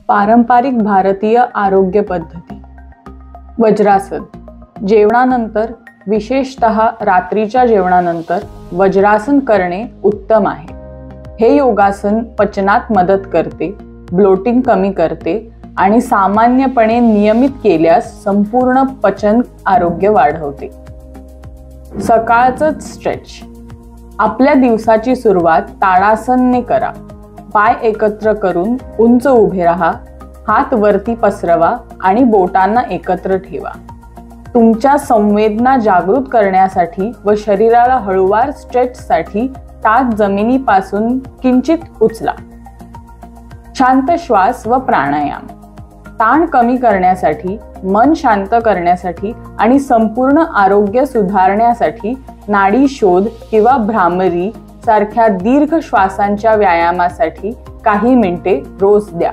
पारंपरिक भारतीय आरोग्य पद्धती. वज्रासन. जेवणानंतर, विशेषतः रात्रीच्या जेवणानंतर वज्रासन करणे उत्तम आहे. हे योगासन पचनात मदत करते, ब्लोटिंग कमी करते आणि सामान्यपणे नियमित केल्यास संपूर्ण पचन आरोग्य वाढवते. सकाळचं स्ट्रेच. आपल्या दिवसाची सुरुवात ताडासनने करा. पाय एकत्र करून उंच उभे राहा, हात वरती पसरवा आणि बोटांना एकत्र ठेवा. तुमच्या संवेदना जागृत करण्यासाठी व शरीराला हळूवार स्ट्रेचसाठी ताठ जमिनीपासून किंचित उचला. शांत श्वास व प्राणायाम. ताण कमी करण्यासाठी, मन शांत करण्यासाठी आणि संपूर्ण आरोग्य सुधारण्यासाठी नाडी शोध किंवा भ्रामरी सारख्या दीर्घ श्वासांच्या व्यायामासाठी काही मिनिटे रोज द्या.